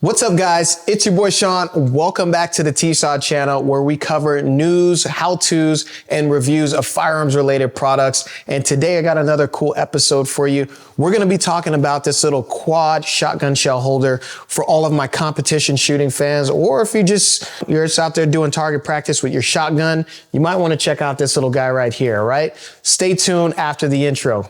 What's up guys, it's your boy Sean. Welcome back to the TSOD channel where we cover news, how-tos, and reviews of firearms related products. And today I got another cool episode for you. We're gonna be talking about this little quad shotgun shell holder for all of my competition shooting fans, or if you're just out there doing target practice with your shotgun, you might wanna check out this little guy right here, all right? Stay tuned after the intro.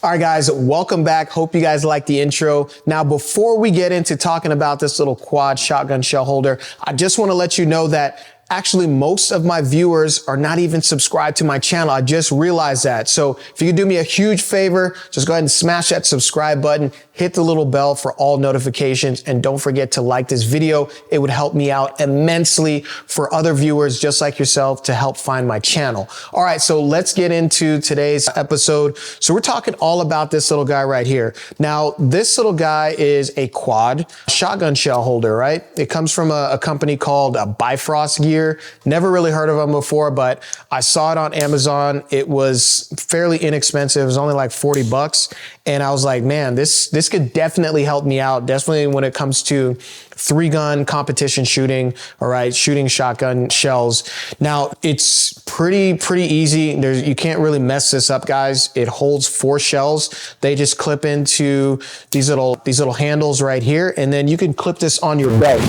All right, guys, welcome back. Hope you guys like the intro. Now, before we get into talking about this little quad shotgun shell holder, I just want to let you know that actually most of my viewers are not even subscribed to my channel. I just realized that. So if you could do me a huge favor, just go ahead and smash that subscribe button, hit the little bell for all notifications, and don't forget to like this video. It would help me out immensely for other viewers just like yourself to help find my channel. All right, so let's get into today's episode. So we're talking all about this little guy right here. Now, this little guy is a quad shotgun shell holder, right? It comes from a company called Bifrost gear. Never really heard of them before, but I saw it on Amazon. It was fairly inexpensive. It was only like 40 bucks. And I was like, man, this could definitely help me out. Definitely when it comes to 3-gun competition shooting, all right, shooting shotgun shells. Now it's pretty easy. You can't really mess this up, guys. It holds 4 shells. They just clip into these little handles right here. And then you can clip this on your belt.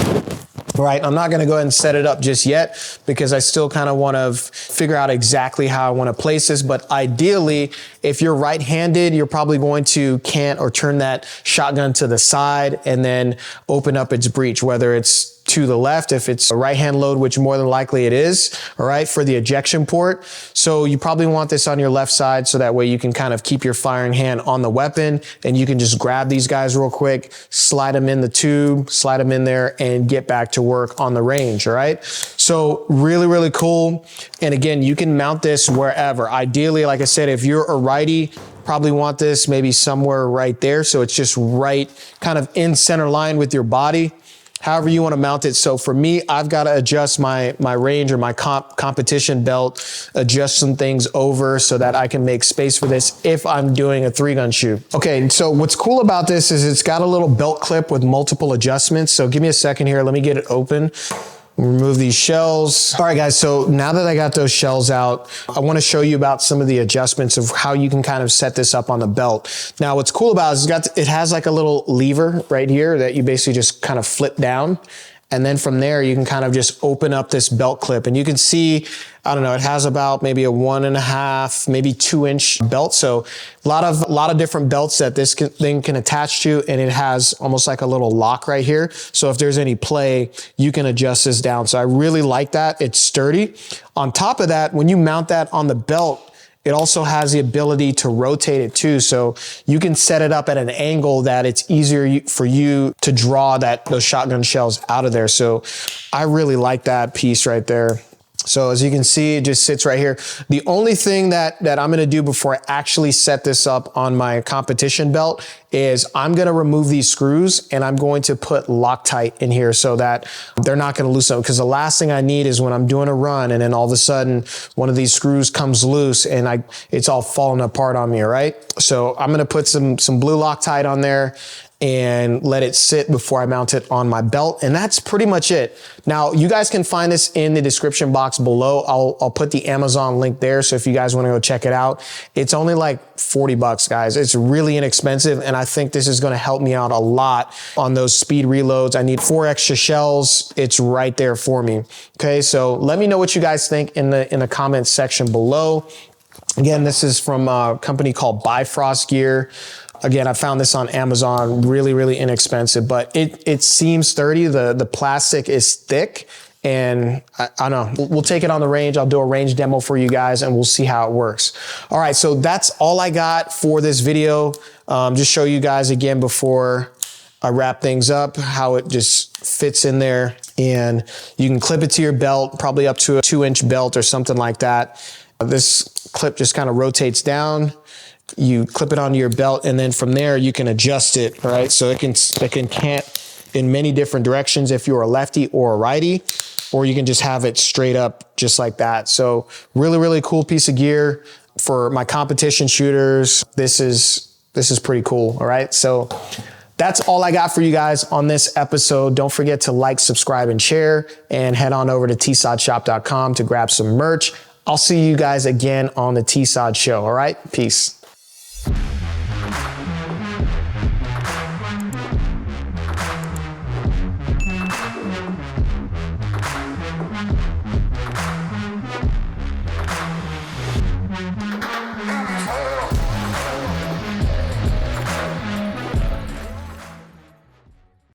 Right, I'm not gonna go ahead and set it up just yet because I still kind of want to figure out exactly how I want to place this. But ideally, if you're right-handed, you're probably going to cant or turn that shotgun to the side and then open up its breech, whether it's to the left, if it's a right-hand load, which more than likely it is, all right, for the ejection port. So you probably want this on your left side so that way you can kind of keep your firing hand on the weapon and you can just grab these guys real quick, slide them in the tube, slide them in there and get back to work on the range, all right? So really cool. And again, you can mount this wherever. Ideally, like I said, if you're a righty, probably want this maybe somewhere right there. So it's just right kind of in center line with your body. However you want to mount it. So for me, I've got to adjust my range or my competition belt, adjust some things over so that I can make space for this if I'm doing a 3-gun shoot. Okay, so what's cool about this is it's got a little belt clip with multiple adjustments. So give me a second here. Let me get it open. Remove these shells. All right, guys, so now that I got those shells out, I want to show you about some of the adjustments of how you can kind of set this up on the belt. Now, what's cool about it is it has like a little lever right here that you basically just kind of flip down. And then from there, you can kind of just open up this belt clip and you can see, I don't know, it has about maybe a 1.5, maybe 2-inch belt. So a lot of different belts that this thing can attach to, and it has almost like a little lock right here. So if there's any play, you can adjust this down. So I really like that. It's sturdy. On top of that, when you mount that on the belt, it also has the ability to rotate it too. So you can set it up at an angle that it's easier for you to draw those shotgun shells out of there. So I really like that piece right there. So as you can see, it just sits right here. The only thing that I'm gonna do before I actually set this up on my competition belt is I'm gonna remove these screws and I'm going to put Loctite in here so that they're not gonna loosen up. Because the last thing I need is when I'm doing a run and then all of a sudden one of these screws comes loose and it's all falling apart on me, right? So I'm gonna put some blue Loctite on there and let it sit before I mount it on my belt. And that's pretty much it. Now, you guys can find this in the description box below. I'll put the Amazon link there. So if you guys want to go check it out, it's only like 40 bucks, guys. It's really inexpensive. And I think this is going to help me out a lot on those speed reloads. I need 4 extra shells. It's right there for me. Okay. So let me know what you guys think in the comments section below. Again, this is from a company called Bifrost gear. Again, I found this on Amazon, really inexpensive, but it seems sturdy. The plastic is thick, and I don't know, we'll take it on the range. I'll do a range demo for you guys and we'll see how it works. All right, so that's all I got for this video. Just show you guys again before I wrap things up, how it just fits in there. And you can clip it to your belt, probably up to a 2-inch belt or something like that. This clip just kind of rotates down you clip it onto your belt, and then from there you can adjust it, all right? So it can cant in many different directions if you're a lefty or a righty, or you can just have it straight up just like that. So really, really cool piece of gear for my competition shooters. This is pretty cool, all right? So that's all I got for you guys on this episode. Don't forget to like, subscribe, and share, and head on over to tsodshop.com to grab some merch. I'll see you guys again on the TSOD show, all right? Peace.